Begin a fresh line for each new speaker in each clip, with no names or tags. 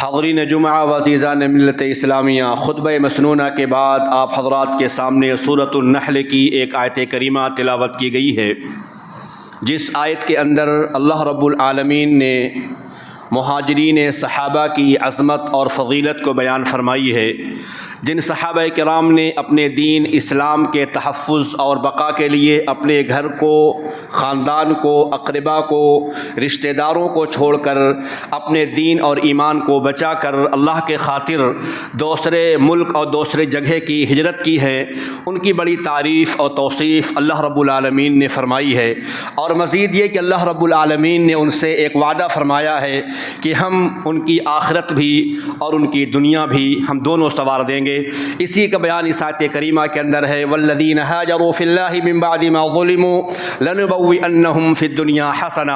حاضرین جمعہ و عزیزان ملت اسلامیہ، خطبہ مسنونہ کے بعد آپ حضرات کے سامنے سورۃ النحل کی ایک آیت کریمہ تلاوت کی گئی ہے، جس آیت کے اندر اللہ رب العالمین نے مہاجرین صحابہ کی عظمت اور فضیلت کو بیان فرمائی ہے، جن صحابہ کرام نے اپنے دین اسلام کے تحفظ اور بقا کے لیے اپنے گھر کو، خاندان کو، اقربا کو، رشتہ داروں کو چھوڑ کر اپنے دین اور ایمان کو بچا کر اللہ کے خاطر دوسرے ملک اور دوسرے جگہ کی ہجرت کی ہے، ان کی بڑی تعریف اور توصیف اللہ رب العالمین نے فرمائی ہے۔ اور مزید یہ کہ اللہ رب العالمین نے ان سے ایک وعدہ فرمایا ہے کہ ہم ان کی آخرت بھی اور ان کی دنیا بھی ہم دونوں سنوار دیں گے۔ اسی کا بیان اس آیت کریمہ کے اندر ہے، والذین ہاجروا فی اللہ من بعد ما ظلموا لنبوئنہم فی الدنیا حسنہ،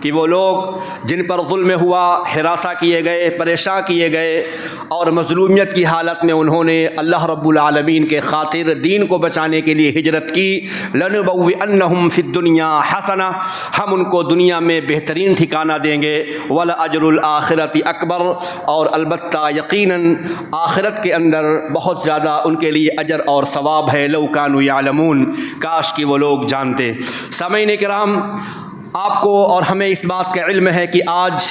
کہ وہ لوگ جن پر ظلم ہوا، ہراساں کیے گئے، پریشان کیے گئے اور مظلومیت کی حالت میں انہوں نے اللہ رب العالمین کے خاطر دین کو بچانے کے لیے ہجرت کی، لنبوئنہم فی الدنیا حسنہ، ہم ان کو دنیا میں بہترین ٹھکانہ دیں گے، ولاجر الآخرۃ اکبر، اور البتہ یقیناً آخرت کے اندر بہت زیادہ ان کے لیے اجر اور ثواب ہے، لو کانوا یعلمون، کاش کہ وہ لوگ جانتے۔ سامعین کرام، آپ کو اور ہمیں اس بات کا علم ہے کہ آج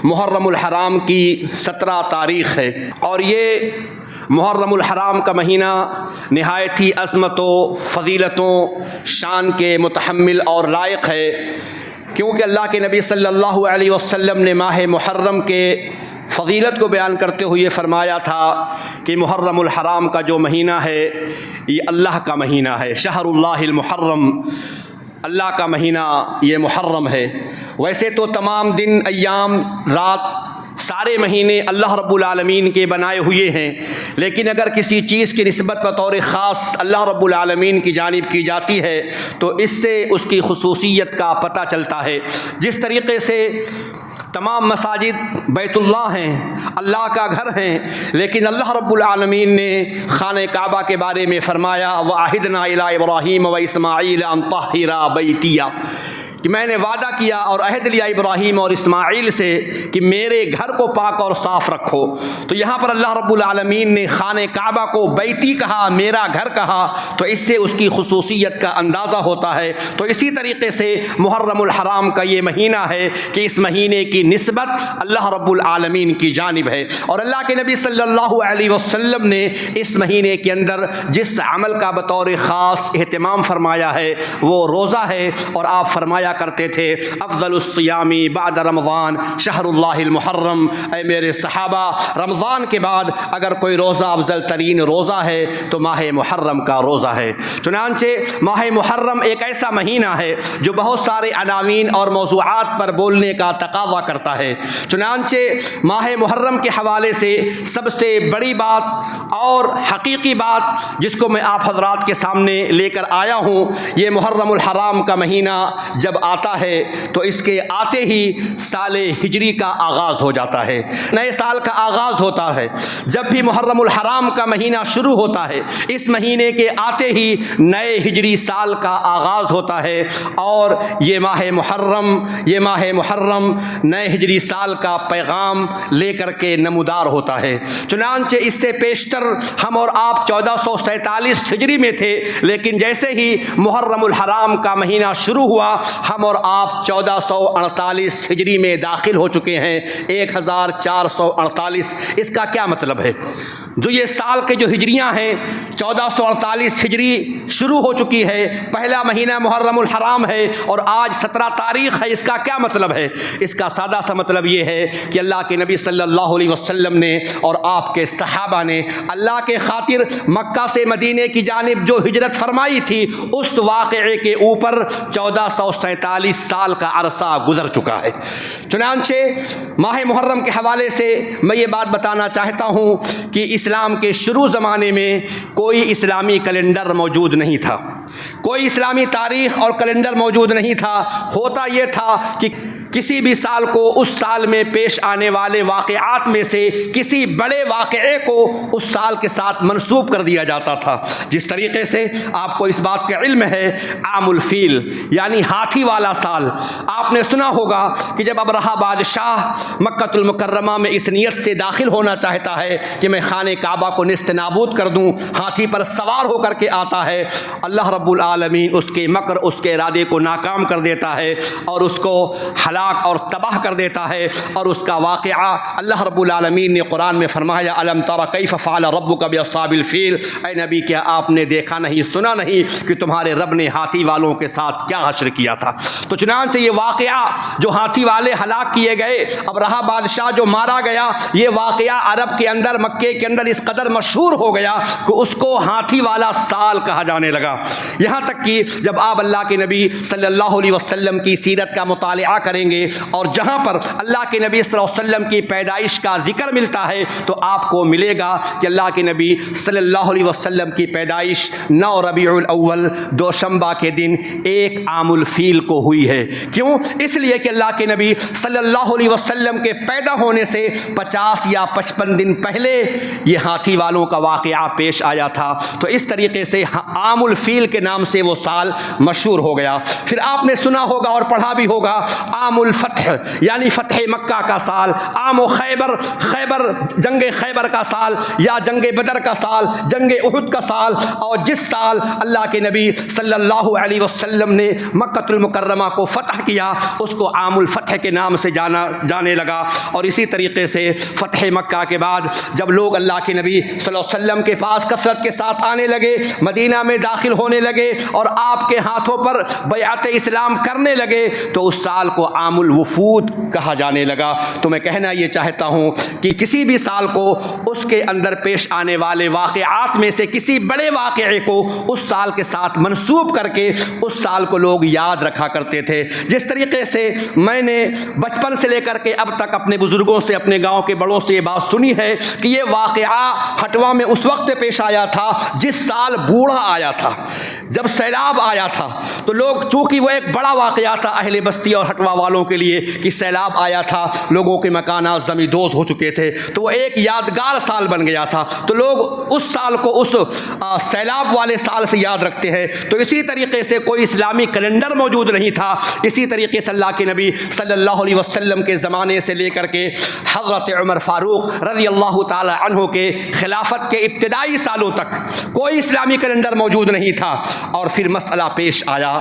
محرم الحرام کی 17 تاریخ ہے، اور یہ محرم الحرام کا مہینہ نہایت ہی عظمتوں، فضیلتوں، شان کے متحمل اور لائق ہے، کیونکہ اللہ کے نبی صلی اللہ علیہ وسلم نے ماہ محرم کے فضیلت کو بیان کرتے ہوئے فرمایا تھا کہ محرم الحرام کا جو مہینہ ہے یہ اللہ کا مہینہ ہے، شہر اللہ المحرم، اللہ کا مہینہ یہ محرم ہے۔ ویسے تو تمام دن، ایام، رات، سارے مہینے اللہ رب العالمین کے بنائے ہوئے ہیں، لیکن اگر کسی چیز کی نسبت بطور خاص اللہ رب العالمین کی جانب کی جاتی ہے تو اس سے اس کی خصوصیت کا پتہ چلتا ہے۔ جس طریقے سے تمام مساجد بیت اللہ ہیں، اللہ کا گھر ہیں، لیکن اللہ رب العالمین نے خانہ کعبہ کے بارے میں فرمایا، وَعَهِدْنَا إِلَىٰ إِبْرَاهِيمَ وَإِسْمَاعِيلَ أَن طَهِّرَا بَيْتِيَ، کہ میں نے وعدہ کیا اور عہد لیا ابراہیم اور اسماعیل سے کہ میرے گھر کو پاک اور صاف رکھو۔ تو یہاں پر اللہ رب العالمین نے خانہ کعبہ کو بیتی کہا، میرا گھر کہا، تو اس سے اس کی خصوصیت کا اندازہ ہوتا ہے۔ تو اسی طریقے سے محرم الحرام کا یہ مہینہ ہے کہ اس مہینے کی نسبت اللہ رب العالمین کی جانب ہے، اور اللہ کے نبی صلی اللہ علیہ وسلم نے اس مہینے کے اندر جس عمل کا بطور خاص اہتمام فرمایا ہے وہ روزہ ہے، اور آپ فرمایا کرتے تھے، افضل الصیام بعد رمضان شہر اللہ المحرم، اے میرے صحابہ، رمضان کے بعد اگر کوئی روزہ افضل ترین روزہ ہے تو ماہ محرم کا روزہ ہے۔ چنانچہ ماہ محرم ایک ایسا مہینہ ہے جو بہت سارے عناوین اور موضوعات پر بولنے کا تقاضا کرتا ہے۔ چنانچہ ماہ محرم کے حوالے سے سب سے بڑی بات اور حقیقی بات جس کو میں آپ حضرات کے سامنے لے کر آیا ہوں، یہ محرم الحرام کا مہینہ جب آتا ہے تو اس کے آتے ہی سال ہجری کا آغاز ہو جاتا ہے، نئے سال کا آغاز ہوتا ہے۔ جب بھی محرم الحرام کا مہینہ شروع ہوتا ہے، اس مہینے کے آتے ہی نئے ہجری سال کا آغاز ہوتا ہے، اور یہ ماہ محرم نئے ہجری سال کا پیغام لے کر کے نمودار ہوتا ہے۔ چنانچہ اس سے پیشتر ہم اور آپ 1447 ہجری میں تھے، لیکن جیسے ہی محرم الحرام کا مہینہ شروع ہوا ہم اور آپ 1448 ہجری میں داخل ہو چکے ہیں، 1448۔ اس کا کیا مطلب ہے؟ جو یہ سال کے جو ہجریاں ہیں، 1448 ہجری شروع ہو چکی ہے، پہلا مہینہ محرم الحرام ہے، اور آج 17 تاریخ ہے۔ اس کا کیا مطلب ہے؟ اس کا سادہ سا مطلب یہ ہے کہ اللہ کے نبی صلی اللہ علیہ وسلم نے اور آپ کے صحابہ نے اللہ کے خاطر مکہ سے مدینے کی جانب جو ہجرت فرمائی تھی، اس واقعے کے اوپر 1447 سال کا عرصہ گزر چکا ہے۔ چنانچہ ماہ محرم کے حوالے سے میں یہ بات بتانا چاہتا ہوں کہ اسلام کے شروع زمانے میں کوئی اسلامی کیلنڈر موجود نہیں تھا، کوئی اسلامی تاریخ اور کیلنڈر موجود نہیں تھا۔ ہوتا یہ تھا کہ کسی بھی سال کو اس سال میں پیش آنے والے واقعات میں سے کسی بڑے واقعے کو اس سال کے ساتھ منسوب کر دیا جاتا تھا. جس طریقے سے آپ کو اس بات کا علم ہے عام الفیل یعنی ہاتھی والا سال. آپ نے سنا ہوگا کہ جب ابرہہ بادشاہ مکہ المکرمہ میں اس نیت سے داخل ہونا چاہتا ہے کہ میں خانہ کعبہ کو نیست نابود کر دوں، ہاتھی پر سوار ہو کر کے آتا ہے. اللہ رب العالمین اس کے مکر، اس کے ارادے کو ناکام کر دیتا ہے اور اس کو ہلاک اور تباہ کر دیتا ہے. اور اس کا واقعہ اللہ رب العالمین نے قرآن میں فرمایا الم تر کیف فعل ربک باصحاب الفیل. اے نبی کیا آپ نے دیکھا نہیں، سنا نہیں کہ تمہارے رب نے ہاتھی والوں کے ساتھ کیا حشر کیا تھا. تو چنانچہ یہ واقعہ جو ہاتھی والے ہلاک کیے گئے، ابرہہ بادشاہ جو مارا گیا، یہ واقعہ عرب کے اندر، مکے کے اندر اس قدر مشہور ہو گیا کہ اس کو ہاتھی والا سال کہا جانے لگا. یہاں تک کہ جب آپ اللہ کے نبی صلی اللہ علیہ وسلم کی سیرت کا مطالعہ کریں گے اور جہاں پر اللہ کے نبی صلی اللہ علیہ وسلم کی پیدائش کا ذکر ملتا ہے تو آپ کو ملے گا کہ اللہ کے نبی صلی اللہ علیہ وسلم کی پیدائش 9 ربیع الاول دوشنبہ کے دن 1 عام الفیل کو ہوئی ہے. کیوں؟ اس لیے کہ اللہ کے نبی صلی اللہ علیہ وسلم کے پیدا ہونے سے 50 یا 55 دن پہلے یہ ہاتھی والوں کا واقعہ پیش آیا تھا. تو اس طریقے سے عام الفیل کے نام سے وہ سال مشہور ہو گیا. پھر آپ نے سنا ہوگا اور پڑھا بھی ہوگا عام الفتح یعنی فتح مکہ کا سال، عام خیبر جنگ خیبر کا سال یا جنگ بدر کا سال، جنگ احد کا سال. اور جس سال اللہ کے نبی صلی اللہ علیہ وسلم نے مکہ المکرمہ کو فتح کیا اس کو عام الفتح کے نام سے جانے لگا. اور اسی طریقے سے فتح مکہ کے بعد جب لوگ اللہ کے نبی صلی اللہ علیہ وسلم کے پاس کثرت کے ساتھ آنے لگے، مدینہ میں داخل ہونے لگے اور آپ کے ہاتھوں پر بیعت اسلام کرنے لگے تو اس سال کو عام الوفود کہا جانے لگا. تو میں کہنا یہ چاہتا ہوں کہ کسی بھی سال کو اس کے اندر پیش آنے والے واقعات میں سے کسی بڑے واقعے کو اس سال کے ساتھ منسوب کر کے اس سال کو لوگ یاد رکھا کرتے تھے. جس طریقے سے میں نے بچپن سے لے کر کے اب تک اپنے بزرگوں سے، اپنے گاؤں کے بڑوں سے یہ بات سنی ہے کہ یہ واقعہ ہٹوا میں اس وقت پیش آیا تھا جس سال بوڑھا آیا تھا، جب سیلاب آیا تھا. تو لوگ چونکہ وہ ایک بڑا واقعہ تھا اہل بستی اور ہٹوا والوں کے لیے کہ سیلاب آیا تھا، لوگوں کے مکانات زمیندوز ہو چکے تھے، تو وہ ایک یادگار سال بن گیا تھا. تو لوگ اس سال کو اس سیلاب والے سال سے یاد رکھتے ہیں. تو اسی طریقے سے کوئی اسلامی کیلنڈر موجود نہیں تھا. اسی طریقے سے اللہ کے نبی صلی اللہ علیہ وسلم کے زمانے سے لے کر کے حضرت عمر فاروق رضی اللہ تعالی عنہ کے خلافت کے ابتدائی سالوں تک کوئی اسلامی کیلنڈر موجود نہیں تھا. اور پھر مسئلہ پیش آیا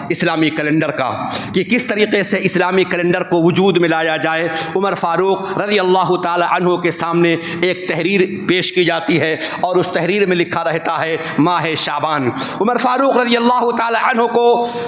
اسلامی کیلنڈر کا کہ کس طریقے سے اسلامی کیلنڈر کو وجود میں لایا جائے. عمر فاروق رضی اللہ تعالی عنہ کے سامنے ایک تحریر پیش کی جاتی ہے اور اس تحریر میں لکھا رہتا ہے ماہ شعبان. عمر فاروق رضی اللہ تعالی عنہ کو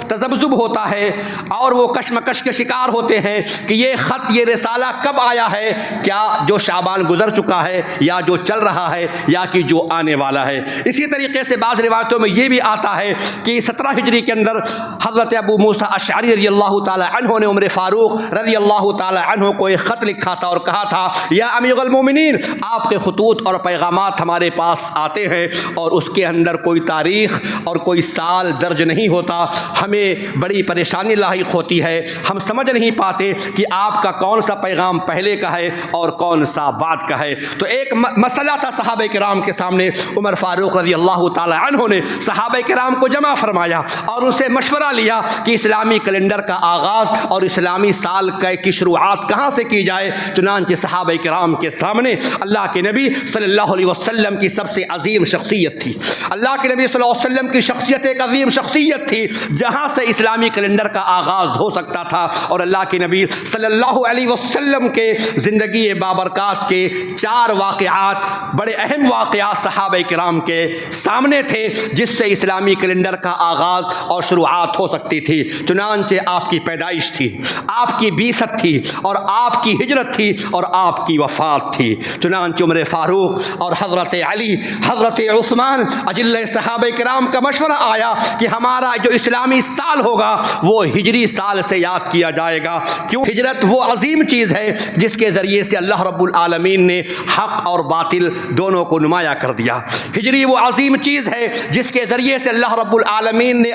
تذبذب ہوتا ہے اور وہ کشمکش کے شکار ہوتے ہیں کہ یہ خط، یہ رسالہ کب آیا ہے، کیا جو شعبان گزر چکا ہے یا جو چل رہا ہے یا کہ جو آنے والا ہے. اسی طریقے سے بعض روایتوں میں یہ بھی آتا ہے کہ 17 ہجری کے اندر حضرت ابو موسیٰ اشعری رضی اللہ تعالی عنہ نے عمر فاروق رضی اللہ تعالی عنہ کو ایک خط لکھا تھا اور کہا تھا یا امیر المومنین، آپ کے خطوط اور پیغامات ہمارے پاس آتے ہیں اور اس کے اندر کوئی تاریخ اور کوئی سال درج نہیں ہوتا، ہمیں بڑی پریشانی لاحق ہوتی ہے، ہم سمجھ نہیں پاتے کہ آپ کا کون سا پیغام پہلے کا ہے اور کون سا بعد کا ہے. تو ایک مسئلہ تھا صحابہ کرام کے سامنے. عمر فاروق رضی اللہ تعالی عنہ نے صحابہ کرام کو جمع فرمایا اور ان سے مشورہ لیا کہ اسلامی کیلنڈر کا آغاز اور اسلامی سال کی شروعات کہاں سے کی جائے. چنانچہ صحابہ کرام کے سامنے اللہ کے نبی صلی اللہ علیہ وسلم کی سب سے عظیم شخصیت تھی. اللہ کے نبی صلی اللہ علیہ وسلم کی شخصیت ایک عظیم شخصیت تھی جہاں سے اسلامی کیلنڈر کا آغاز ہو سکتا تھا. اور اللہ کے نبی صلی اللہ علیہ وسلم کے زندگی بابرکات کے 4 واقعات، بڑے اہم واقعات صحابہ کرام کے سامنے تھے جس سے اسلامی کیلنڈر کا آغاز اور شروعات ہو سکتی تھی. چنانچہ آپ کی پیدائش تھی، آپ کی بعثت تھی اور آپ کی ہجرت تھی اور آپ کی وفات تھی. چنانچہ عمر فاروق اور حضرت علی، حضرت عثمان اجل صحابہ کرام کا مشورہ آیا کہ ہمارا جو اسلامی سال ہوگا وہ ہجری سال سے یاد کیا جائے گا. کیوں؟ ہجرت وہ عظیم چیز ہے جس کے ذریعے سے اللہ رب العالمین نے حق اور باطل دونوں کو نمایاں کر دیا. ہجری وہ عظیم چیز ہے جس کے ذریعے سے اللہ رب العالمین نے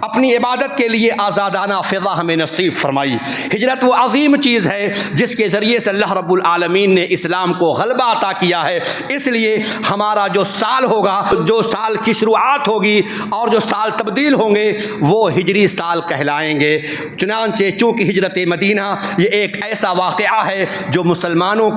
اپنی عبادت کے لیے آزادانہ فضا ہمیں نصیب فرمائی. آئی۔ ہجرت وہ عظیم چیز ہے جس کے ذریعے سے اللہ رب العالمین نے اسلام کو غلبہ عطا کیا ہے۔ اس لیے ہمارا جو سال ہوگا، جو سال کی شروعات ہوگی اور جو سال تبدیل ہوں گے وہ ہجری سال کہلائیں گے۔ چنانچہ چونکہ ہجرت مدینہ یہ ایک ایسا واقعہ ہے جو مسلمانوں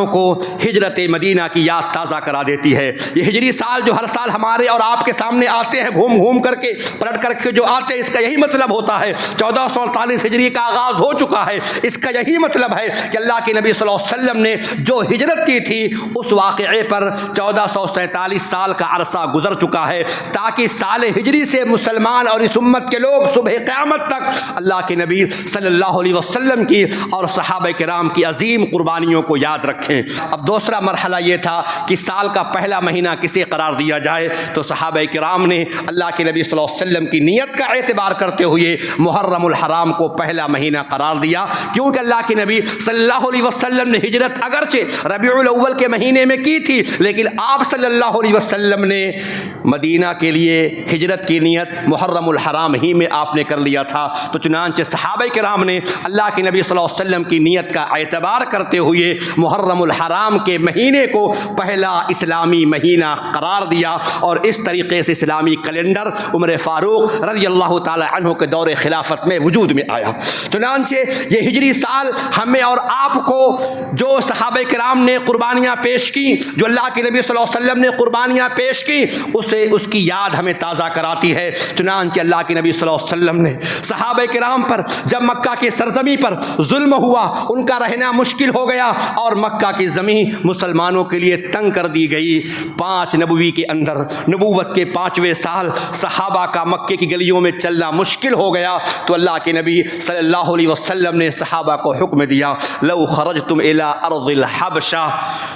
کو ہجرت مدینہ کی یاد تازہ کرا دیتی ہے۔ یہ ہجری سال جو ہر سال ہمارے اور آپ کے سامنے آتے ہیں، گھوم کر کے پلٹ کر کے جو آتے ہیں، اس کا یہی مطلب ہوتا ہے 1448 ہجری کا آغاز ہو چکا ہے۔ اس کا یہی مطلب ہے کہ اللہ کے نبی صلی اللہ علیہ وسلم نے جو ہجرت کی تھی اس واقعے پر 1447 سال کا عرصہ گزر چکا ہے، تاکہ سال ہجری سے مسلمان اور اس امت کے لوگ صبح قیامت تک اللہ کے نبی صلی اللہ علیہ وسلم کی اور صحابہ کرام کی عظیم قربانیوں کو یاد رکھیں۔ اب دوسرا مرحلہ یہ تھا کہ سال کا پہلا مہینہ کسے قرار دیا جائے، تو صحابہ کرام نے اللہ کے نبی صلی اللہ علیہ وسلم کی نیت کا اعتبار کرتے ہوئے محرم الحرام کو پہلا مہینہ قرار دیا، کیونکہ اللہ کے نبی صلی اللہ علیہ وسلم نے ہجرت اگرچہ ربیع الاول کے مہینے میں کی تھی، لیکن آپ صلی اللہ علیہ وسلم نے مدینہ کے لیے ہجرت کی نیت محرم الحرام ہی میں آپ نے کر لیا تھا۔ تو چنانچہ صحابہ کرام نے اللہ کے نبی صلی اللہ علیہ وسلم کی نیت کا اعتبار کرتے ہوئے محرم الحرام کے مہینے کو پہلا اسلامی مہینہ قرار دیا، اور اس طریقے سے اسلامی کیلنڈر عمر فاروق رضی اللہ تعالی عنہ کے دور خلافت میں وجود میں آیا۔ چنانچہ یہ ہجری سال ہمیں اور آپ کو جو صحابہ کرام نے قربانیاں پیش کی، جو اللہ کے نبی صلی اللہ علیہ وسلم نے قربانیاں پیش کی، اس کی یاد ہمیں تازہ کراتی ہے۔ چنانچہ اللہ کے نبی صلی اللہ علیہ وسلم نے صحابہ کرام پر جب مکہ کی سرزمین پر ظلم ہوا، ان کا رہنا مشکل ہو گیا اور مکہ کی زمین مسلمانوں کے لیے تنگ کر دی گئی۔ 5 نبوی کے اندر نبوت کے 5ویں سال صحابہ کا مکے کی گلیوں میں چلنا مشکل ہو گیا، تو اللہ کے نبی صلی اللہ علیہ وسلم نے صحابہ کو حکم دیا، لو خرجتم الى ارض الحبشہ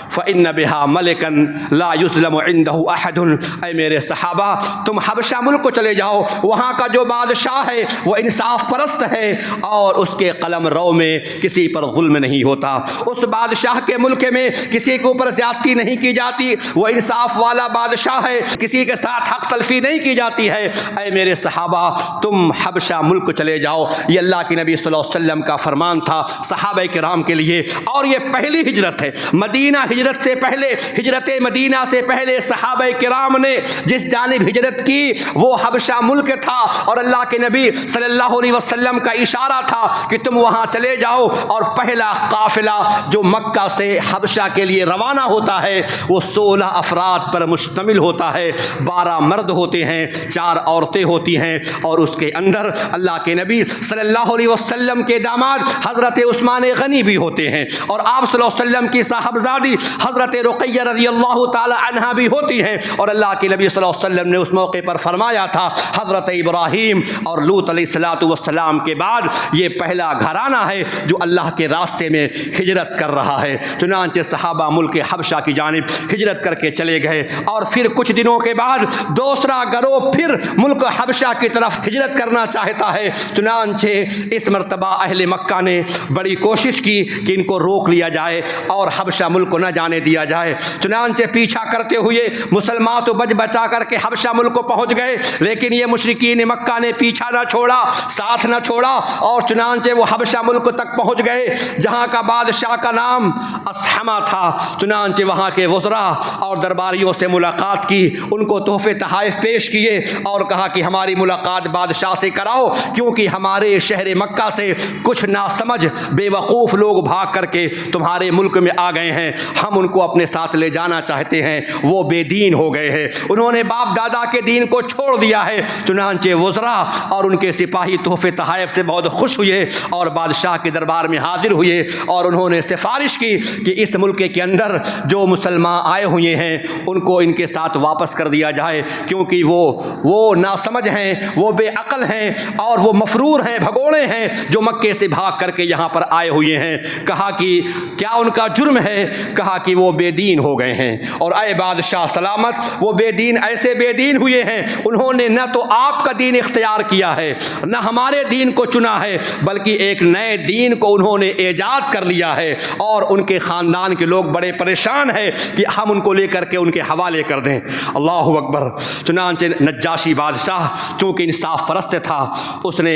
فان بها ملکا لا یظلم عنده احد۔ اے میرے صحابہ، تم حبشہ ملک کو چلے جاؤ، وہاں کا جو بادشاہ ہے وہ انصاف پرست ہے اور اس کے قلم رو میں کسی پر ظلم نہیں ہوتا۔ اس بادشاہ کے ملک میں کسی کے اوپر زیادتی نہیں کی جاتی، وہ انصاف والا بادشاہ ہے، کسی کے ساتھ حق تلفی نہیں کی جاتی ہے۔ اے میرے صحابہ، تم حبشہ ملک کو چلے جاؤ۔ یہ اللہ کے نبی صلی اللہ علیہ وسلم کا فرمان تھا صحابہ کرام کے لیے، اور یہ پہلی ہجرت ہے۔ مدینہ ہجرت سے پہلے، ہجرت مدینہ سے پہلے صحابہ کرام نے جس جانب ہجرت کی وہ حبشہ ملک تھا، اور اللہ کے نبی صلی اللہ علیہ وسلم کا اشارہ تھا کہ تم وہاں چلے جاؤ، اور پہلا قافلہ جو مکہ سے حبشہ کے لیے روانہ ہوتا ہے وہ 16 افراد پر مشتمل ہوتا ہے۔ 12 مرد ہوتے ہیں، 4 عورتیں ہوتی ہیں، اور اس کے اندر اللہ کے نبی صلی اللہ علیہ وسلم کے داماد حضرت عثمان غنی بھی ہوتے ہیں، اور آپ صلی اللہ علیہ وسلم کی صاحبزادی حضرت رقیہ رضی اللہ تعالی عنہا بھی ہوتی ہیں۔ اور اللہ کے نبی صلی اللہ علیہ وسلم نے اس موقع پر فرمایا تھا، حضرت ابراہیم اور لوط علیہ السلام کے بعد یہ پہلا گھرانہ ہے جو اللہ کے راستے میں ہجرت کر رہا ہے۔ چنانچہ صحابہ ملک حبشہ کی جانب ہجرت کر کے چلے گئے، اور پھر کچھ دنوں کے بعد دوسرا گروہ پھر ملک حبشہ کی طرف ہجرت کرنا چاہتا ہے۔ چنانچہ اس مرتبہ اہل مکہ نے بڑی کوشش کی کہ ان کو روک لیا جائے اور حبشہ ملک کو نہ جانے دیا جائے۔ چنانچہ پیچھا کرتے ہوئے مسلمان تو بچ بچا کر کے حبشہ ملک کو پہنچ گئے، لیکن یہ مشرکین مکہ نے پیچھا نہ چھوڑا، ساتھ نہ چھوڑا، اور چنانچہ وہ حبشہ ملک تک پہنچ گئے جہاں کا بادشاہ کا نام اسحمہ تھا۔ چنانچہ وہاں کے وزراء اور درباریوں سے ملاقات کی، ان کو تحفے تحائف پیش کیے اور کہا کہ ہماری ملاقات بادشاہ سے کراؤ، کیونکہ ہمارے شہر مکہ سے کچھ ناسمجھ بے وقوف لوگ بھاگ کر کے تمہارے ملک میں آ گئے ہیں، ہم ان کو اپنے ساتھ لے جانا چاہتے ہیں، وہ بے دین ہو گئے ہیں، انہوں نے باپ دادا کے دین کو چھوڑ دیا ہے۔ چنانچہ وزراء اور ان کے سپاہی تحفے تحائف سے بہت خوش ہوئے اور بادشاہ کے دربار میں حاضر ہوئے، اور انہوں نے سفارش کی کہ اس ملک کے اندر جو مسلمان آئے ہوئے ہیں ان کو ان کے ساتھ واپس کر دیا جائے، کیونکہ وہ ناسمجھ ہیں، وہ بے عقل ہیں، اور وہ مفرور ہیں، بھگوڑے ہیں جو مکے سے بھاگ کر کے یہاں پر آئے ہوئے ہیں۔ کہا کہ کیا ان کا جرم ہے؟ کہا کہ وہ بے دین ہو گئے ہیں، اور اے بادشاہ سلامت، وہ بے دین ایسے بے دین ہوئے ہیں، انہوں نے نہ تو آپ کا دین اختیار کیا ہے، نہ ہمارے دین کو چنا ہے، بلکہ ایک نئے دین کو انہوں نے ایجاد کر لیا ہے، اور ان کے خاندان کے لوگ بڑے پریشان ہیں کہ ہم ان کو لے کر کے ان کے حوالے کر دیں۔ اللہ اکبر۔ چنانچہ نجاشی بادشاہ چونکہ انصاف پرست تھا، اس نے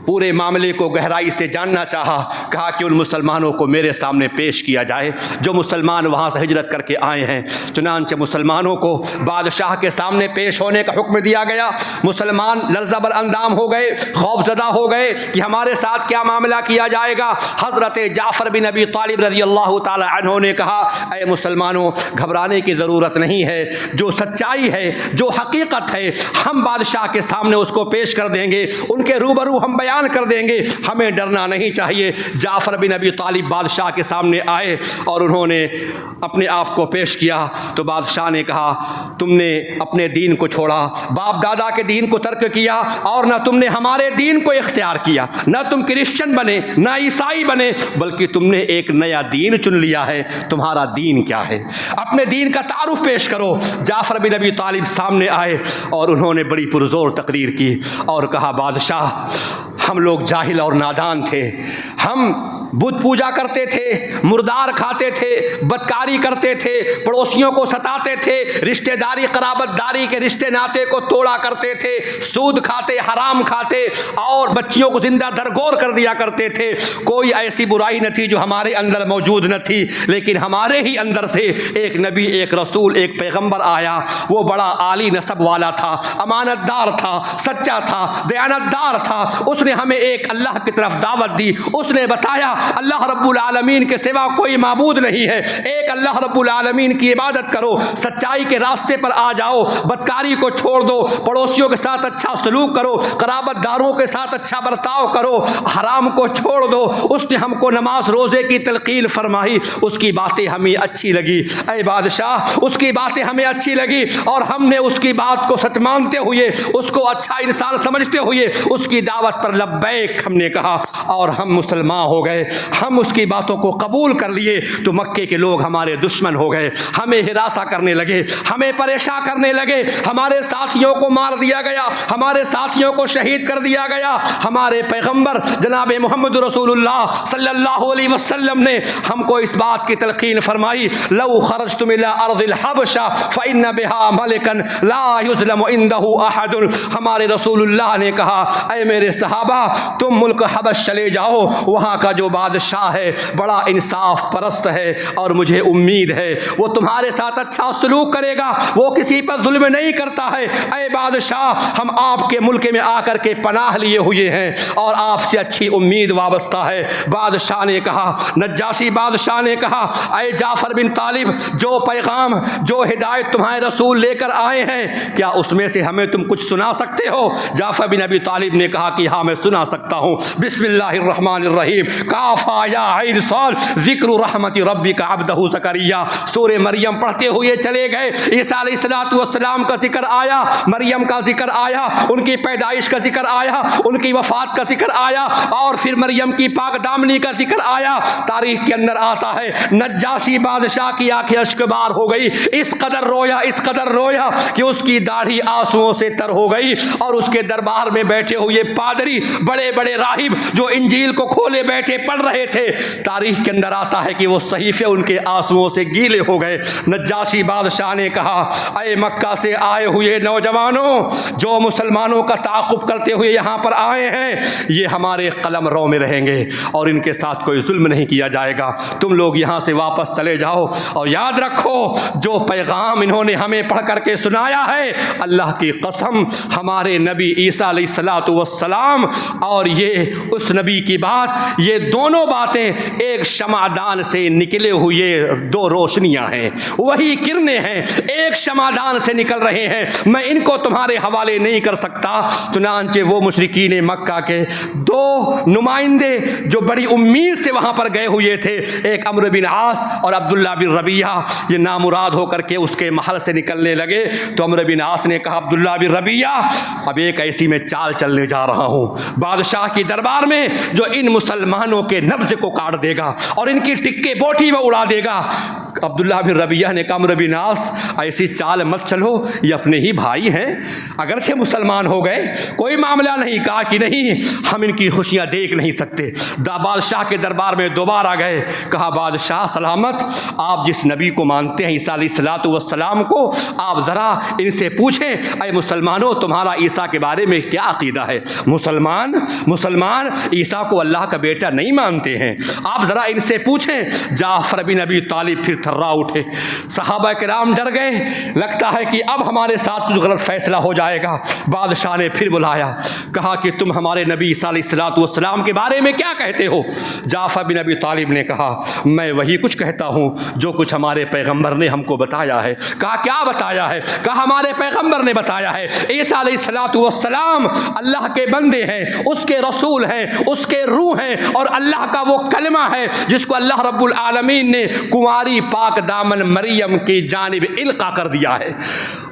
پورے معاملے کو گہرائی سے جاننا چاہا، کہا کہ ان مسلمانوں کو میرے سامنے پیش کیا جائے جو مسلمان وہاں سے ہجرت کر کے آئے ہیں۔ چنانچہ مسلمانوں کو بادشاہ کے سامنے پیش ہونے کا حکم دیا گیا۔ مسلمان لرزہ بر اندام ہو گئے، خوف زدہ ہو گئے کہ ہمارے ساتھ کیا معاملہ کیا جائے گا۔ حضرت جعفر بن ابی طالب رضی اللہ تعالی عنہ نے کہا، اے مسلمانوں، گھبرانے کی ضرورت نہیں ہے، جو سچائی ہے، جو حقیقت ہے، ہم بادشاہ کے سامنے اس کو پیش کر دیں گے، ان کے روبرو ہم بیان کر دیں گے، ہمیں ڈرنا نہیں چاہیے۔ جعفر بن ابی طالب بادشاہ کے سامنے آئے اور انہوں نے اپنے آپ کو پیش کیا تو بادشاہ نے کہا، تم نے اپنے دین کو چھوڑا، باپ دادا کے دین کو ترک کیا، اور نہ تم نے ہمارے دین کو اختیار کیا، نہ تم کرسچن بنے، نہ عیسائی بنے، بلکہ تم نے ایک نیا دین چن لیا ہے۔ تمہارا دین کیا ہے؟ اپنے دین کا تعارف پیش کرو۔ جعفر بن ابی طالب سامنے آئے اور انہوں نے بڑی پرزور تقریر کی اور کہا، بادشاہ، ہم لوگ جاہل اور نادان تھے، ہم بت پوجا کرتے تھے، مردار کھاتے تھے، بدکاری کرتے تھے، پڑوسیوں کو ستاتے تھے، رشتہ داری قرابت داری کے رشتے ناطے کو توڑا کرتے تھے، سود کھاتے، حرام کھاتے، اور بچیوں کو زندہ درگور کر دیا کرتے تھے۔ کوئی ایسی برائی نہ تھی جو ہمارے اندر موجود نہ تھی، لیکن ہمارے ہی اندر سے ایک نبی، ایک رسول، ایک پیغمبر آیا۔ وہ بڑا عالی نسب والا تھا، امانت دار تھا، سچا تھا، دیانت دار تھا۔ اس نے ہمیں ایک اللہ کی طرف دعوت دی۔ اس نے بتایا اللہ رب العالمین کے سوا کوئی معبود نہیں ہے، ایک اللہ رب العالمین کی عبادت کرو، سچائی کے راستے پر آ جاؤ، بدکاری کو چھوڑ دو، پڑوسیوں کے ساتھ اچھا سلوک کرو، قرابت داروں کے ساتھ اچھا برتاؤ کرو، حرام کو چھوڑ دو۔ اس نے ہم کو نماز روزے کی تلقین فرمائی۔ اس کی باتیں ہمیں اچھی لگی، اے بادشاہ، اس کی باتیں ہمیں اچھی لگی، اور ہم نے اس کی بات کو سچ مانتے ہوئے، اس کو اچھا انسان سمجھتے ہوئے اس کی دعوت پر لبیک ہم نے کہا، اور ہم مسلمان ہو گئے۔ ہم اس کی باتوں کو قبول کر لیے تو مکے کے لوگ ہمارے دشمن ہو گئے، ہمیں ہراساں کرنے لگے، ہمیں پریشان کرنے لگے، ہمارے ساتھیوں کو مار دیا گیا، ہمارے ساتھیوں کو شہید کر دیا گیا۔ ہمارے پیغمبر جناب محمد رسول اللہ صلی اللہ علیہ وسلم نے ہم کو اس بات کی تلقین فرمائی، لو خرجتم الى ارض الحبشہ فان بها ملكا لا يظلم عنده احد۔ ہمارے رسول اللہ نے کہا، اے میرے صحابہ، تم ملک حبش چلے جاؤ، وہاں کا جو بادشاہ ہے بڑا انصاف پرست ہے، اور مجھے امید ہے وہ تمہارے ساتھ اچھا سلوک کرے گا، وہ کسی پر ظلم نہیں کرتا ہے۔ اے بادشاہ، ہم آپ کے ملک میں آ کر کے پناہ لیے ہوئے ہیں، اور آپ سے اچھی امید وابستہ ہے۔ بادشاہ نے کہا، نجاشی بادشاہ نے کہا، اے جعفر بن طالب، جو پیغام، جو ہدایت تمہارے رسول لے کر آئے ہیں، کیا اس میں سے ہمیں تم کچھ سنا سکتے ہو؟ جعفر بن ابی طالب نے کہا کہ ہاں، میں سنا سکتا ہوں۔ بسم اللہ الرحمن الرحیم، کاف یا عین صاد، ذکر رحمت ربک عبدہ زکریا۔ سورہ مریم پڑھتے ہوئے چلے گئے۔ عیسیٰ علیہ السلام کا ذکر آیا، مریم کا ذکر آیا، ان کی پیدائش کا ذکر آیا، ان کی وفات کا ذکر آیا، اور پھر مریم کی پاک دامنی کا ذکر آیا۔ تاریخ کے اندر آتا ہے، نجاشی بادشاہ کی آنکھیں اشکبار ہو گئی، اس قدر رویا، اس قدر رویا کہ اس کی داڑھی آنسوؤں سے تر ہو گئی، اور اس کے دربار میں بیٹھے ہوئے پادری، بڑے بڑے راہب جو انجیل کو کھولے بیٹھے پڑھ رہے تھے، تاریخ کے اندر آتا ہے کہ وہ صحیفے ان کے آنسوؤں سے گیلے ہو گئے۔ نجاشی بادشاہ نے کہا، اے مکہ سے آئے ہوئے نوجوانوں، جو مسلمانوں کا تعاقب کرتے ہوئے یہاں پر آئے ہیں، یہ ہمارے قلم رو میں رہیں گے، اور ان کے ساتھ کوئی ظلم نہیں کیا جائے گا۔ تم لوگ یہاں سے واپس چلے جاؤ، اور یاد رکھو، جو پیغام انہوں نے ہمیں پڑھ کر کے سنایا ہے، اللہ کی قسم، ہمارے نبی عیسیٰ علیہ السلام اور یہ اس نبی کی بات، یہ دونوں باتیں ایک شمعدان سے نکلے ہوئے دو روشنیاں ہیں، وہی کرنیں ہیں، ایک شمعدان سے نکل رہے ہیں۔ میں ان کو تمہارے حوالے نہیں کر سکتا۔ چنانچہ وہ مشرکین مکہ کے دو نمائندے جو بڑی امید سے وہاں پر گئے ہوئے تھے، ایک عمرو بن عاص اور عبداللہ بن ربیعہ، یہ نامراد ہو کر کے اس کے محل سے نکلنے لگے تو عمرو بن عاص نے کہا، عبداللہ بن ربیعہ، اب ایک ایسی میں چال چلنے جا رہا ہوں بادشاہ کی دربار میں جو ان مسلمانوں کے نبض کو کاٹ دے گا اور ان کی ٹکے بوٹی میں اڑا دے گا۔ عبداللہ بن ربیعہ نے کہا عمرو بن عاص ایسی چال مت چلو، یہ اپنے ہی بھائی ہیں، اگرچہ مسلمان ہو گئے کوئی معاملہ نہیں۔ کہا کہ نہیں، ہم ان کی خوشیاں دیکھ نہیں سکتے۔ بادشاہ کے دربار میں دوبارہ گئے، کہا بادشاہ سلامت، آپ جس نبی کو مانتے ہیں عیسیٰ علیہ الصلوۃ والسلام کو، آپ ذرا ان سے پوچھیں اے مسلمانوں تمہارا عیسیٰ کے بارے میں کیا عقیدہ ہے؟ مسلمان عیسیٰ کو اللہ کا بیٹا نہیں مانتے ہیں، آپ ذرا ان سے پوچھیں۔ جعفر بن ابی طالب پھر تھرا اٹھے، صحابہ کرام ڈر گئے، لگتا ہے کہ اب ہمارے ساتھ کچھ غلط فیصلہ ہو جائے گا۔ بادشاہ نے پھر بلایا، کہا کہ تم ہمارے نبی عیسیٰ علیہ الصلوۃ والسلام کے بارے میں کیا کہتے ہو؟ جعفر بن ابی طالب نے کہا میں وہی کچھ کہتا ہوں جو کچھ ہمارے پیغمبر نے ہم کو بتایا ہے۔ کہا کیا بتایا ہے؟ کہا ہمارے پیغمبر نے بتایا ہے عیسیٰ علیہ الصلوۃ والسلام اللہ کے بندے ہیں، اس کے رسول ہیں، اس کے روح ہیں، اور اللہ کا وہ کلمہ ہے جس کو اللہ رب العالمین نے کنواری پاک دامن مریم کی جانب القا کر دیا ہے۔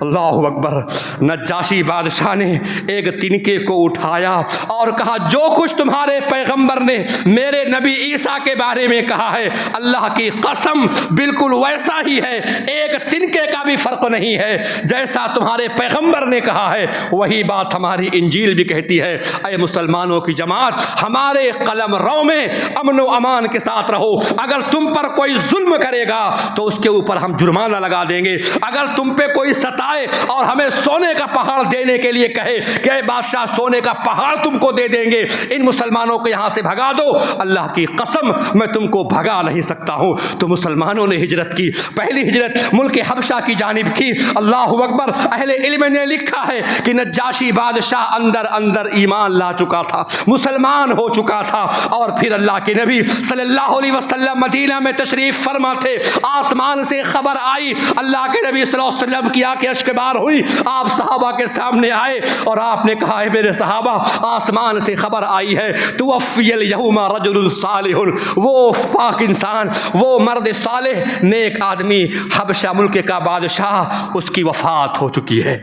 اللہ اکبر۔ نجاشی بادشاہ نے ایک تنکے کو اٹھایا اور کہا جو کچھ تمہارے پیغمبر نے میرے نبی عیسیٰ کے بارے میں کہا ہے اللہ کی قسم بالکل ویسا ہی ہے، ایک تنکے کا بھی فرق نہیں ہے، جیسا تمہارے پیغمبر نے کہا ہے وہی بات ہماری انجیل بھی کہتی ہے۔ اے مسلمانوں کی جماعت، ہمارے قلم رو میں امن و امان کے ساتھ رہو۔ اگر تم پر کوئی ظلم کرے گا تو اس کے اوپر ہم جرمانہ لگا دیں گے، اگر تم پہ کوئی ستائے اور ہمیں سونے کا پہاڑ دینے کے لیے کہے کہ اے بادشاہ سونے کا پہاڑ تم کو دے دیں گے، ان مسلمانوں کو یہاں سے بھگا دو، اللہ کی قسم میں تم کو بھگا نہیں سکتا ہوں۔ تو مسلمانوں نے ہجرت کی، پہلی ہجرت ملک حبشہ کی جانب کی۔ اللہ اکبر۔ اہل علم نے لکھا ہے کہ نجاشی بادشاہ اندر اندر ایمان لا چکا تھا، مسلمان ہو چکا تھا، اور پھر اللہ کے نبی صلی اللہ علیہ وسلم مدینہ میں تشریف فرما تھے، آسمان سے خبر آئی، اللہ کے نبی صلی اللہ علیہ وسلم کی آنکھیں اشکبار ہوئی، آپ صحابہ کے سامنے آئے اور آپ نے کہا ہے میرے صحابہ آسمان سے خبر آئی ہے توفی الیوم رجل صالح، وہ پاک انسان، وہ مرد صالح نیک آدمی حبشہ ملک کا بادشاہ، اس کی وفات ہو چکی ہے۔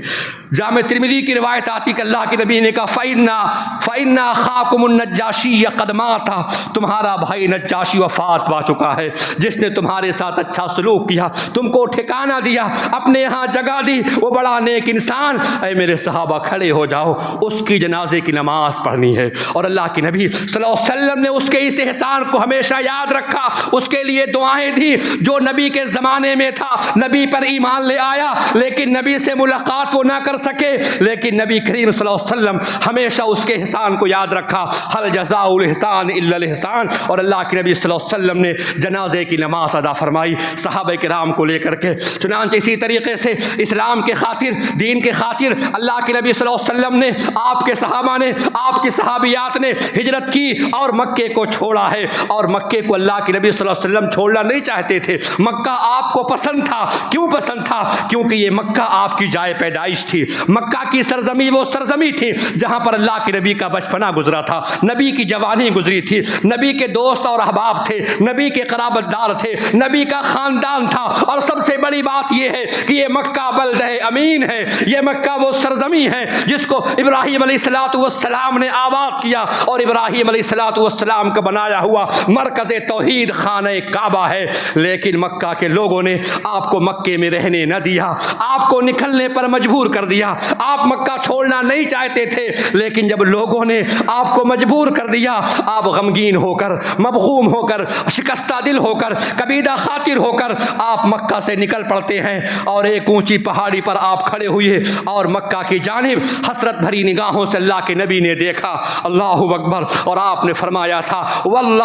جامع ترمذی کی روایت آتی کہ اللہ کے نبی نے کہا فَإِنَّ أَخَاكُمُ النَّجَّاشِيَّ قَدْ مَاتَ، تمہارا بھائی نجاشی وفات پا چکا ہے، جس نے تمہارے ساتھ اچھا سلوک کیا، تم کو ٹھکانہ دیا، اپنے یہاں جگہ دی، وہ بڑا نیک انسان۔ اے میرے صحابہ کھڑے ہو جاؤ، اس کی جنازے کی نماز پڑھنی ہے۔ اور اللہ کے نبی صلی اللہ علیہ وسلم نے اس کے اس احسان کو ہمیشہ یاد رکھا، اس کے لیے دعائیں دی۔ جو نبی کے زمانے میں تھا، نبی پر ایمان لے آیا لیکن نبی سے ملاقات وہ نہ کر سکے، لیکن نبی کریم صلی اللہ علیہ وسلم ہمیشہ اس کے احسان کو یاد رکھا، حل جزاء الاحسان الا الاحسان۔ اور اللہ کے نبی صلی اللہ علیہ وسلم نے جنازے کی نماز ادا فرمائی صحابہ کرام کو لے کر کے۔ چنانچہ اسی طریقے سے اسلام کے خاطر، دین کے خاطر اللہ کے نبی صلی اللہ علیہ وسلم نے، آپ کے صحابہ نے، آپ کی صحابیات نے ہجرت کی اور مکے کو چھوڑا ہے۔ اور مکے کو اللہ کے نبی صلی اللہ علیہ وسلم چھوڑنا نہیں چاہتے تھے، مکہ آپ کو پسند تھا۔ کیوں پسند تھا؟ کیونکہ یہ مکہ آپ کی جائے پیدائش تھی، مکہ کی سرزمین وہ سرزمین تھی جہاں پر اللہ کے نبی کا بچپنا گزرا تھا، نبی کی جوانی گزری تھی، نبی کے دوست اور احباب تھے، نبی کے قرابت دار تھے، نبی کا خاندان تھا۔ اور سب سے بڑی بات یہ ہے کہ یہ مکہ بلدہ امین ہے، یہ مکہ وہ سرزمین ہے جس کو ابراہیم علیہ الصلوۃ والسلام نے آباد کیا، اور ابراہیم علیہ الصلوۃ والسلام کا بنایا ہوا مرکز توحید خانہ کعبہ ہے۔ لیکن مکہ کے لوگوں نے آپ کو مکے میں رہنے نہ دیا، آپ کو نکلنے پر مجبور کر دیا۔ آپ مکہ چھوڑنا نہیں چاہتے تھے، لیکن جب لوگوں نے آپ کو مجبور کر دیا، آپ غمگین ہو کر، مبغوم ہو کر، شکستہ دل ہو کر، کبیدہ خاطر ہو کر آپ مکہ سے نکل پڑتے ہیں، اور ایک اونچی پہاڑی پر آپ کھڑے ہوئے اور مکہ کی جانب حسرت بھری نگاہوں سے اللہ کے نبی نے دیکھا۔ اللہ اکبر۔ اور آپ نے فرمایا تھا واللہ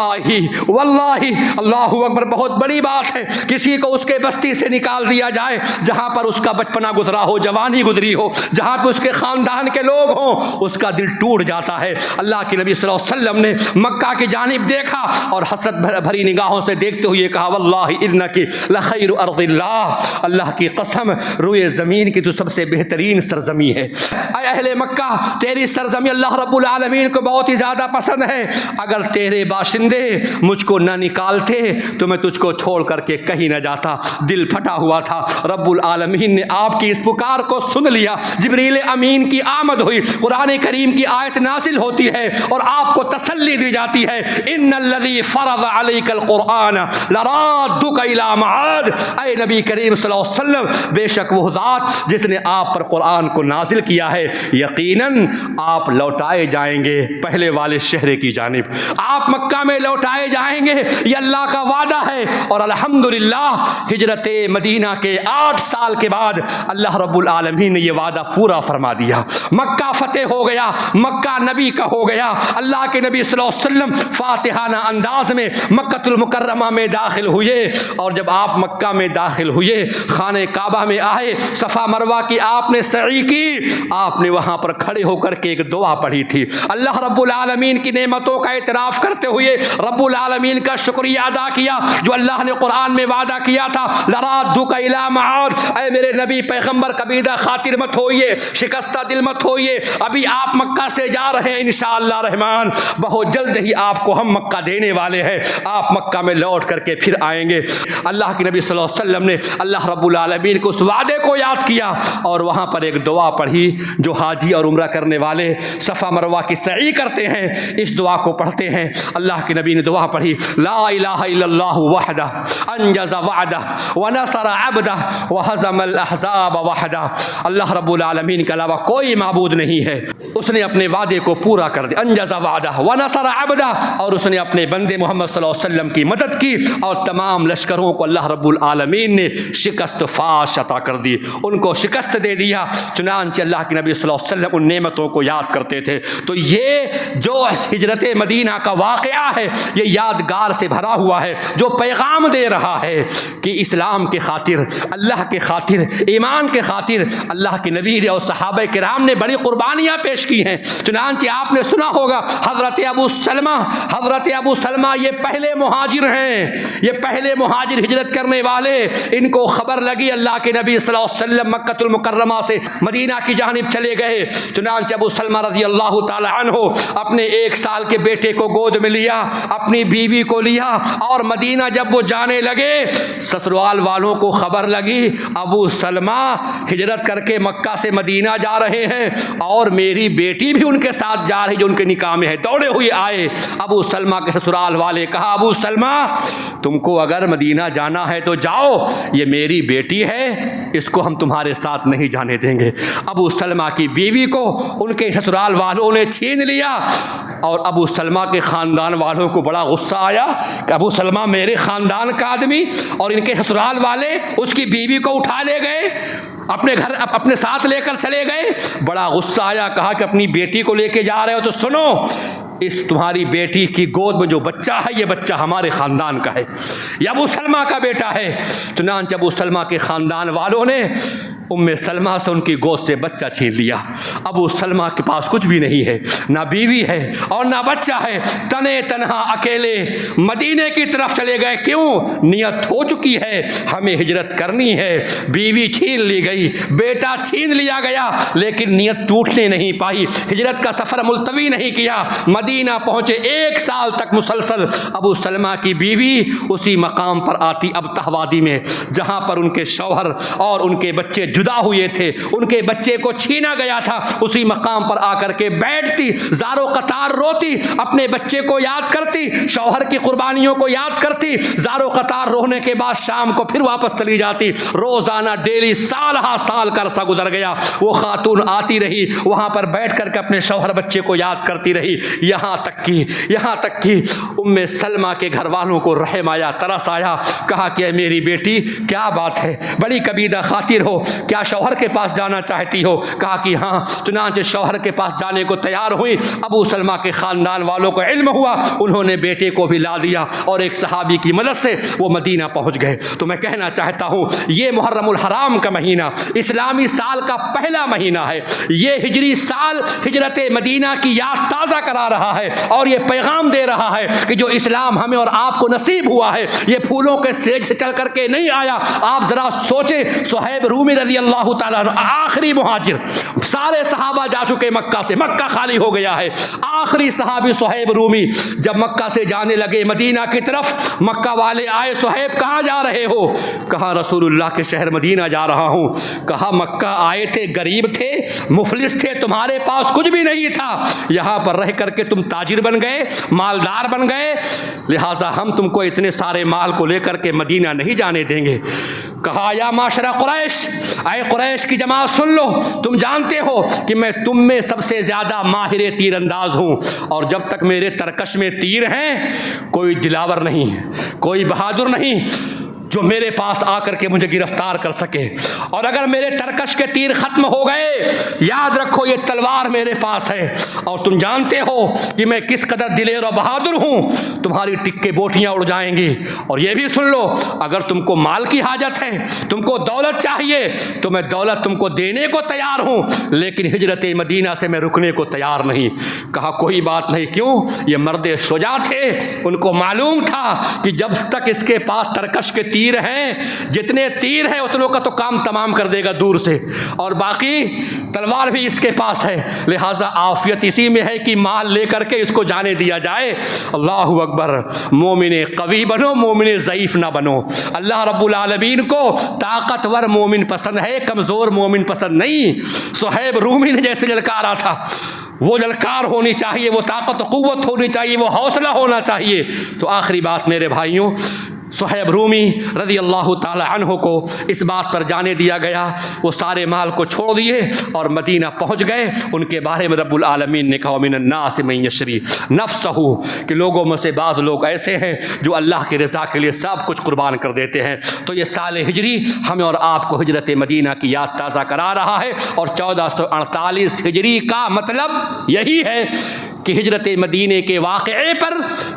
واللہ، اللہ اکبر، بہت بڑی بات ہے کسی کو اس کے بستی سے نکال دیا جائے جہاں پر اس کا بچپنا گزرا ہو، جوانی گزری ہو، جہاں پہ اس کے خاندان کے لوگ ہوں، اس کا دل ٹوٹ جاتا ہے۔ اللہ کے نبی صلی اللہ علیہ وسلم نے مکہ کی جانب دیکھا اور حسرت بھری نگاہوں سے دیکھتے ہوئے کہا واللہ انک لخیر ارض اللہ، اللہ کی قسم روئے زمین کی تو سب سے بہترین سرزمین ہے۔ اے اہل مکہ، تیری سرزمین اللہ رب العالمین کو بہت ہی زیادہ پسند ہے، اگر تیرے باشندے مجھ کو نہ نکالتے تو میں تجھ کو چھوڑ کر کے کہیں نہ جاتا۔ دل پھٹا ہوا تھا، رب العالمین نے آپ کی اس پکار کو سن لیا گیا، جبریل امین کی آمد ہوئی، قرآن کریم کی آیت نازل ہوتی ہے اور آپ کو تسلی دی جاتی ہے، ان الذی فرض علیک القرآن لرادک الی معاد، اے نبی کریم صلی اللہ علیہ وسلم بے شک وہ ذات جس نے آپ پر قرآن کو نازل کیا ہے، یقیناً آپ لوٹائے جائیں گے پہلے والے شہر کی جانب، آپ مکہ میں لوٹائے جائیں گے، یہ اللہ کا وعدہ ہے۔ اور الحمدللہ ہجرت مدینہ کے 8 سال کے بعد اللہ رب العالمین نے یہ وعدہ پورا فرما دیا، مکہ فتح ہو گیا، مکہ نبی کا ہو گیا، اللہ کے نبی صلی اللہ علیہ وسلم فاتحانہ انداز میں مکۃ المکرمہ میں داخل ہوئے، اور جب آپ مکہ میں داخل ہوئے، خانہ کعبہ میں آئے، صفا مروہ کی آپ نے سعی کی، آپ نے وہاں پر کھڑے ہو کر کے ایک دعا پڑھی تھی، اللہ رب العالمین کی نعمتوں کا اعتراف کرتے ہوئے رب العالمین کا شکریہ ادا کیا جو اللہ نے قرآن میں وعدہ کیا تھا، لرادک الی معاد، اے میرے نبی پیغمبر کبیدہ خاطر مت ہوئیے، شکستہ دل مت ہوئیے، ابھی آپ مکہ سے جا رہے ہیں، انشاءاللہ رحمان بہت جلد ہی آپ کو ہم مکہ دینے والے ہیں، آپ مکہ میں لوٹ کر کے پھر آئیں گے۔ اللہ کے نبی صلی اللہ علیہ وسلم نے اللہ رب العالمین کو اس وعدے کو یاد کیا اور وہاں پر ایک دعا پڑھی جو حاجی اور عمرہ کرنے والے صفا مروہ کی سعی کرتے ہیں اس دعا کو پڑھتے ہیں۔ اللہ کے نبی نے دعا پڑھی، لا الہ الا اللہ وحدہ انجز وعدہ ونصر عبدہ وہزم الاحزاب وحدہ، اللہ رب العالمین کے علاوہ کوئی معبود نہیں ہے، اس نے اپنے وعدے کو پورا کر دیا، انجز وعدہ ونصر عبدہ، اور اس نے اپنے بندے محمد صلی اللہ علیہ وسلم کی مدد کی اور تمام لشکروں کو اللہ رب العالمین نے شکست فاش عطا کر دی، ان کو شکست دے دیا۔ چنانچہ اللہ کے نبی صلی اللہ علیہ وسلم ان نعمتوں کو یاد کرتے تھے۔ تو یہ جو ہجرت مدینہ کا واقعہ ہے یہ یادگار سے بھرا ہوا ہے، جو پیغام دے رہا ہے کہ اسلام کے خاطر، اللہ کے خاطر، ایمان کے خاطر اللہ کے نبی اور صحابہ کرام نے بڑی قربانیاں پیش کی ہیں۔ چنانچہ آپ نے سنا ہوگا حضرت ابو سلمہ یہ پہلے مہاجر ہیں، یہ پہلے مہاجر ہجرت کرنے والے، ان کو خبر لگی اللہ کے نبی صلی اللہ علیہ وسلم مکۃ المکرمہ سے مدینہ کی جانب چلے گئے۔ چنانچہ ابو سلمہ رضی اللہ تعالی عنہ اپنے 1 سال کے بیٹے کو گود میں لیا، اپنی بیوی کو لیا، اور مدینہ جب وہ جانے لگے سسرال والوں کو خبر لگی ابو سلمہ ہجرت کر کے مکہ سے مدینہ جا رہے ہیں اور میری بیٹی بھی ان کے ساتھ جا رہی جو ان کے نکاح میں ہے۔ دوڑے ہوئے آئے ابو سلمہ کے سسرال والے، کہا ابو سلمہ تم کو اگر مدینہ جانا ہے تو جاؤ، یہ میری بیٹی ہے، اس کو ہم تمہارے ساتھ نہیں جانے دیں گے۔ ابو سلمہ کی بیوی کو ان کے سسرال والوں نے چھین لیا اور ابو سلمہ کے خاندان والوں کو بڑا غصہ آیا کہ ابو سلمہ میرے خاندان کا آدمی اور ان کے سسرال والے اس کی بیوی کو اٹھا لے گئے، اپنے گھر اپنے ساتھ لے کر چلے گئے۔ بڑا غصہ آیا، کہا کہ اپنی بیٹی کو لے کے جا رہے ہو تو سنو، اس تمہاری بیٹی کی گود میں جو بچہ ہے یہ بچہ ہمارے خاندان کا ہے، یہ ابو سلمہ کا بیٹا ہے۔ چنانچہ ابو سلمہ کے خاندان والوں نے ام سلمہ سے ان کی گود سے بچہ چھین لیا۔ ابو سلمہ کے پاس کچھ بھی نہیں ہے، نہ بیوی ہے اور نہ بچہ ہے، تنے تنہا اکیلے مدینے کی طرف چلے گئے۔ کیوں؟ نیت ہو چکی ہے ہمیں ہجرت کرنی ہے، بیوی چھین لی گئی، بیٹا چھین لیا گیا، لیکن نیت ٹوٹنے نہیں پائی، ہجرت کا سفر ملتوی نہیں کیا، مدینہ پہنچے۔ 1 سال تک مسلسل ابو سلمہ کی بیوی اسی مقام پر آتی ابتہ وادی میں جہاں پر ان کے شوہر اور ان کے بچے جدا ہوئے تھے، ان کے بچے کو چھینا گیا تھا، اسی مقام پر آ کر کے بیٹھتی، زارو قطار روتی، اپنے بچے کو یاد کرتی، شوہر کی قربانیوں کو یاد کرتی، زارو قطار رونے کے بعد شام کو پھر واپس چلی جاتی۔ روزانہ ڈیلی سال ہا سال کا عرصہ گزر گیا، وہ خاتون آتی رہی، وہاں پر بیٹھ کر کے اپنے شوہر بچے کو یاد کرتی رہی، یہاں تک کہ ام سلمہ کے گھر والوں کو رحم آیا، ترس آیا، کہا کہ میری بیٹی کیا بات ہے، بڑی کبیدہ خاطر ہو، کیا شوہر کے پاس جانا چاہتی ہو؟ کہا کہ ہاں۔ چنانچہ شوہر کے پاس جانے کو تیار ہوئی۔ ابو سلمہ کے خاندان والوں کو علم ہوا، انہوں نے بیٹے کو بھی لا دیا اور ایک صحابی کی مدد سے وہ مدینہ پہنچ گئے۔ تو میں کہنا چاہتا ہوں یہ محرم الحرام کا مہینہ اسلامی سال کا پہلا مہینہ ہے، یہ ہجری سال ہجرت مدینہ کی یاد تازہ کرا رہا ہے اور یہ پیغام دے رہا ہے کہ جو اسلام ہمیں اور آپ کو نصیب ہوا ہے یہ پھولوں کے سیج سے چل کر کے نہیں آیا گیا۔ آپ ذرا سوچیں، صہیب رومی رضی اللہ تعالیٰ عنہ آخری مہاجر، سارے صحابہ جا چکے مکہ سے، مکہ خالی ہو گیا ہے، آخری صحابی صہیب رومی جب مکہ سے جانے لگے مدینہ کی طرف، مکہ والے آئے، صہیب کہاں جا رہے ہو؟ کہا رسول اللہ کے شہر مدینہ جا رہا ہوں۔ کہا مکہ آئے تھے، غریب تھے، مفلس تھے، تمہارے پاس کچھ بھی نہیں تھا، یہاں پر رہ کر کے تم تاجر بن گئے، مالدار بن گئے، لہٰذا ہم تم کو اتنے سارے مال کو لے کر کے مدینہ نہیں جانے دیں گے۔ کہا یا معاشرہ قریش، اے قریش کی جماعت سن لو، تم جانتے ہو کہ میں تم میں سب سے زیادہ ماہر تیر انداز ہوں، اور جب تک میرے ترکش میں تیر ہیں کوئی دلاور نہیں، کوئی بہادر نہیں جو میرے پاس آ کر کے مجھے گرفتار کر سکے، اور اگر میرے ترکش کے تیر ختم ہو گئے یاد رکھو یہ تلوار میرے پاس ہے، اور تم جانتے ہو کہ میں کس قدر دلیر و بہادر ہوں، تمہاری ٹکے بوٹیاں اڑ جائیں گی۔ اور یہ بھی سن لو، اگر تم کو مال کی حاجت ہے، تم کو دولت چاہیے، تو میں دولت تم کو دینے کو تیار ہوں، لیکن ہجرت مدینہ سے میں رکنے کو تیار نہیں۔ کہا کوئی بات نہیں، کیوں؟ یہ مرد شجاع تھے، ان کو معلوم تھا کہ جب تک اس کے پاس ترکش کے تیر ہیں، جتنے تیر ہیں اتنوں کا تو کام تمام کر دے گا دور سے، اور باقی تلوار بھی اس کے پاس ہے، لہٰذا عافیت اسی میں ہے کہ مال لے کر کے اس کو جانے دیا جائے۔ اللہ اکبر، مومن قوی بنو، مومن ضعیف نہ بنو۔ اللہ رب العالمین کو طاقتور مومن پسند ہے، کمزور مومن پسند نہیں۔ صہیب رومی نے جیسے للکارا تھا، وہ للکار ہونی چاہیے، وہ طاقت و قوت ہونی چاہیے، وہ حوصلہ ہونا چاہیے۔ تو آخری بات میرے بھائیوں، صہیب رومی رضی اللہ تعالی عنہ کو اس بات پر جانے دیا گیا، وہ سارے مال کو چھوڑ دیے اور مدینہ پہنچ گئے۔ ان کے بارے میں رب العالمین نے کہا وَمِنَ النَّاسِ مَن يَشْرِي نَفْسَهُ، کہ لوگوں میں سے بعض لوگ ایسے ہیں جو اللہ کی رضا کے لیے سب کچھ قربان کر دیتے ہیں۔ تو یہ سال ہجری ہمیں اور آپ کو ہجرت مدینہ کی یاد تازہ کرا رہا ہے، اور 1448 ہجری کا مطلب یہی ہے کہ ہجرت مدینہ کے واقعے پر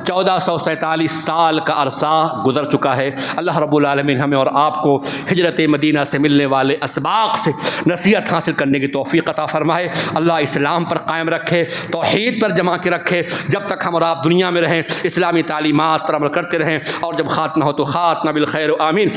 1447 سال کا عرصہ گزر چکا ہے۔ اللہ رب العالمین ہمیں اور آپ کو ہجرت مدینہ سے ملنے والے اسباق سے نصیحت حاصل کرنے کی توفیق عطا فرمائے۔ اللہ اسلام پر قائم رکھے، توحید پر جمع کے رکھے، جب تک ہم اور آپ دنیا میں رہیں اسلامی تعلیمات پر عمل کرتے رہیں، اور جب خاتمہ ہو تو خاتمہ بالخیر، آمین۔